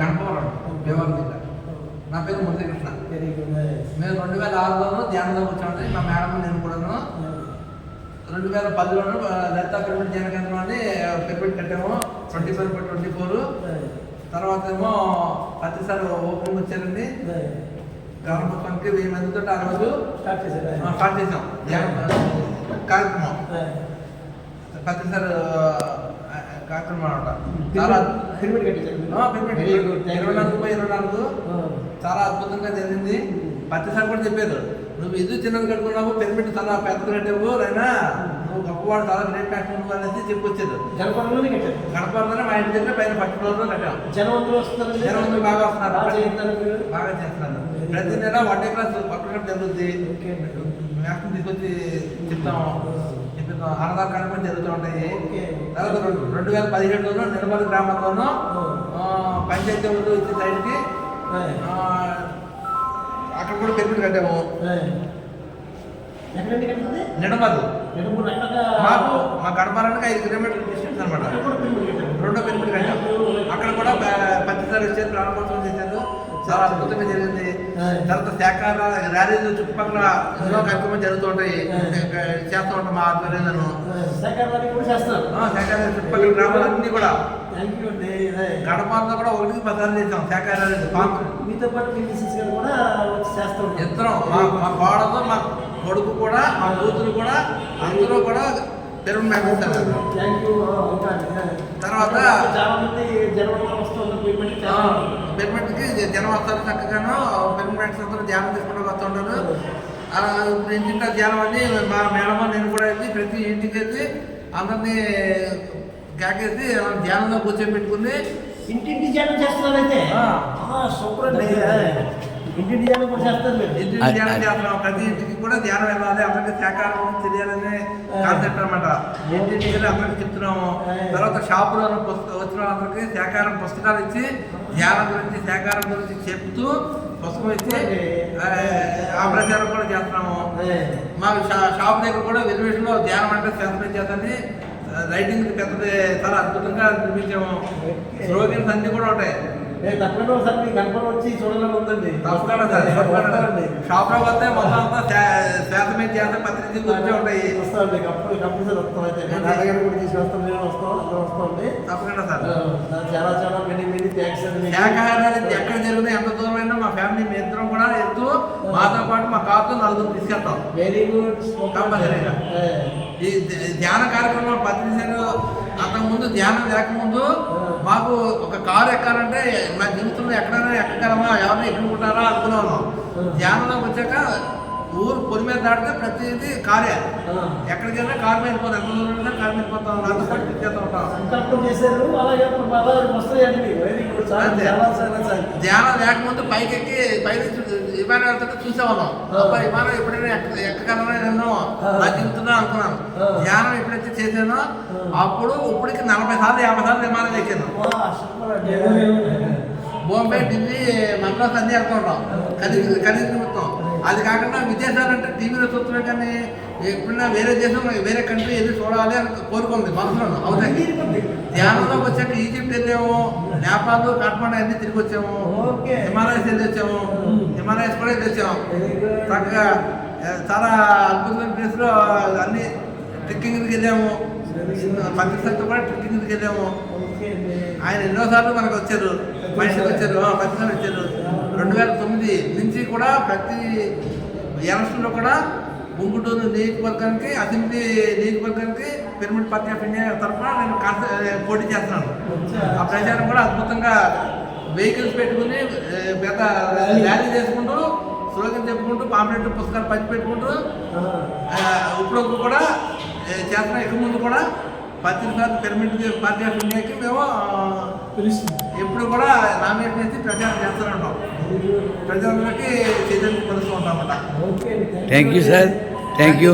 గణపవరం భీమవరం జిల్లా. నా పేరు మురళీకృష్ణ. మేము 2006లోనూ ధ్యానంలో కూర్చోండి. మా మేడం నేను కూడాను 2010లోనూ లలితా పిరమిడ్ ధ్యాన కేంద్రం అని పిరమిడ్ కట్టాము 24/24. తర్వాత ఏమో ప్రతిసారి ఓపెనింగ్ వచ్చారండి. గవర్నమెంట్కి 1000 మందితో ఆ రోజు స్టార్ట్ చేసాం ధ్యానం కార్యక్రమం. ప్రతిసారి కార్యక్రమం అనమాట. చాలా 24/24 చాలా అద్భుతంగా జరిగింది. ప్రతిసారి కూడా చెప్పారు, నువ్వు ఇది చిన్నది కట్టుకున్నావు, పిరమిడ్ చాలా పెద్ద కట్టావు, అయినా నువ్వు గొప్పవాడు, చాలా గ్రేట్ ప్యాక్షన్ అనేది చెప్పొచ్చారు. గణపవరంలోనే మా ఇంటి దగ్గర పైన 10 ఫ్లోర్లో కట్టాం. జనవంతులు బాగా వస్తున్నారు, బాగా చేస్తున్నారు. ప్రతి నెల 1 క్లాస్ పక్కన జరుగుద్ది. వ్యాక్సిన్ తీసుకొచ్చి చెప్తాము, ఆధార్ కార్యక్రమం జరుగుతూ ఉంటాయి. తర్వాత 2017లోనూ నిర్మల్ గ్రామంలోనూ పంచాయతీ ఊళ్ళు ఇచ్చే సైడ్కి అక్కడ కూడా పిరమిడ్ కట్టాము. నిడమల్ మాకు మా గడపాలకి 5 కిలోమీటర్ల డిస్టెన్స్ అనమాట. 2వ పిరమిడ్ కట్టాము. అక్కడ కూడా ప్రతిసారి వచ్చారు, ప్రారంభోత్సవం చేశారు. చాలా అద్భుతంగా జరిగింది. తర్వాత శాఖార ర్యాలీలు చుట్టుపక్కల ఎన్నో కార్యక్రమాలు జరుగుతూ ఉంటాయి, చేస్తూ ఉంటాం మా ఆధ్వర్యంలో. శాఖార చుట్టుపక్కల గ్రామాలన్నీ కూడా గడపాలతో కూడా 1కి 10 సార్లు చేసాం శాఖార ర్యాలీలు. మీతో పాటు ఇద్దరం మా కోడతో మా కొడుకు కూడా మా కూతురు కూడా అందరూ కూడా పిరమిడ్ మెంబర్స్ అన్నారు. తర్వాత పిరమిడ్కి జనం వస్తారు, చక్కగాను పిరమిడ్ మెంబర్స్ అందరూ ధ్యానం తీసుకుంటూ వస్తూ ఉంటారు. అలా ఇంటింటా ధ్యానం అని మా మేడం నేను కూడా వెళ్ళి ప్రతి ఇంటికి వెళ్ళి అందరినీ కేకేసి ధ్యానంలో కూర్చోబెట్టుకుని ఇంటింటి ధ్యానం చేస్తున్నారు. అయితే సూపర్ అండి. ఇంటింటి ధ్యానం కూడా చేస్తారు. ఇంటింటి ధ్యానం చేస్తున్నాం. ప్రతి ఇంటికి కూడా ధ్యానం వెళ్ళాలి, అందరికీ శాఖాహారం తెలియాలనే కాన్సెప్ట్ అనమాట. ఇంటింటికి వెళ్ళి అందరికీ చెప్తున్నాము. తర్వాత షాపులో వచ్చిన అందరికీ శాఖాహారం పుస్తకాలు ఇచ్చి ధ్యానం గురించి శాఖాహారం గురించి చెప్తూ పుస్తకం ఇచ్చి ఆ ప్రచారం కూడా చేస్తున్నాము. మా షాప్ దగ్గర కూడా వెలివేషన్లో ధ్యానం అంటే శాస్త్రం చేద్దని రైటింగ్ పెద్దది చాలా అద్భుతంగా నిర్మించాము. స్లోగన్స్ అన్ని కూడా ఉంటాయి. తప్పకుండా ఒకసారి మీ గణపతి వచ్చి చూడాలని ఉందండి. తప్పకుండా సార్, షాప్ లో వస్తే మొత్తం అంతా శాతమే చేత పత్రిక గురించి ఉంటాయి. వస్తామండి, కంపల్సరీ వస్తాం. అయితే నాన్నగారు కూడా తీసుకొస్తాం, నేను వస్తాం, అందరూ వస్తామండి. తప్పకుండా సార్. చాలా చాలా మెనీ థ్యాంక్స్ అండి. శాఖాహారాలు ఎక్కడ జరుగుతుంది, ఎంత దూరం అయినా మా ఫ్యామిలీ మీ ఇద్దరం కూడా ఎత్తు మాతో పాటు మా కారుతో 4 తీసుకెళ్తాం. Very good. కంపల్సరీగా ఈ ధ్యాన కార్యక్రమం పత్రికలు అంతకుముందు ధ్యానం లేకముందు మాకు ఒక కారు ఎక్కాలంటే మా జీవితంలో ఎక్కడైనా ఎక్కగలమా, ఎవరైనా ఎక్కడుకుంటారా అనుకున్నాను. ధ్యానంలోకి వచ్చాక ఊరు పొలి మీద దాటితే ప్రతిదీ కారే. ఎక్కడికైనా కారు మీద పోతాం, ఎంత దూరం అయినా కారు మీద పోతాం, నాతో పాటు తిరిగేస్తూ ఉంటాం. ధ్యానం లేకముందు పైకి ఎక్కి పై నుంచి విమానం వెళ్తుంటే చూసేవాళ్ళం. విమానం ఎప్పుడైనా ఎక్కగలమా ఎన్నో నా జీవితంలో అనుకున్నాను. ధ్యానం ఎప్పుడైతే చేశానో అప్పుడు ఇప్పటికి 40 సార్లు 50 సార్లు విమానం ఎక్కాను. బాంబే, ఢిల్లీ, మద్రాసు అన్నీ వెళ్తూ ఉంటాం ఖరీదు నిమిత్తం. అది కాకుండా విదేశాలు అంటే టీవీలో చూస్తున్నాం, కానీ ఎప్పుడైనా వేరే దేశం వేరే కంట్రీ వెళ్ళి చూడాలి అని కోరుకుంది మనసులో. అవుతాయి. ధ్యానంలోకి వచ్చాక ఈజిప్ట్ వెళ్ళాము, నేపాల్, కాఠ్మండు అన్నీ తిరిగి వచ్చాము. హిమాలయస్ వెళ్ళి వచ్చాము, హిమాలయస్ కూడా వెళ్ళి వచ్చాము. చక్కగా చాలా అద్భుతమైన ప్లేస్లో అన్ని ట్రెక్కింగ్కి వెళ్ళాము. పాకిస్తాన్తో కూడా ట్రెక్కింగ్కి వెళ్ళాము. ఆయన ఎన్నోసార్లు మనకు వచ్చారు, మనిషికి వచ్చారు, పాకిస్తాన్ వచ్చారు. 2009 నుంచి కూడా ప్రతి ఎలక్షన్లో కూడా గుంటూరు నియోజకవర్గానికి, అసెంబ్లీ నియోజకవర్గానికి పిరమిడ్ పార్టీ ఆఫ్ ఇండియా తరఫున నేను పోటీ చేస్తున్నాను. ఆ ప్రచారం కూడా అద్భుతంగా వెహికల్స్ పెట్టుకుని పెద్ద ర్యాలీ చేసుకుంటూ స్లోగన్ చెప్పుకుంటూ పాంప్లెట్ పుస్తకాలు పంచిపెట్టుకుంటూ ఇప్పుడు కూడా చేస్తున్న ఇక ముందు కూడా 10 సార్లు పిరమిడ్ పార్టీ ఆఫ్ ఇండియాకి మేము ఎప్పుడు కూడా నామినేట్ చేసి ప్రచారం చేస్తూనే ఉంటాం. ప్రజలకి చైతన్యం పరుస్తూ ఉంటాం అన్నమాట. Thank you sir. Thank you.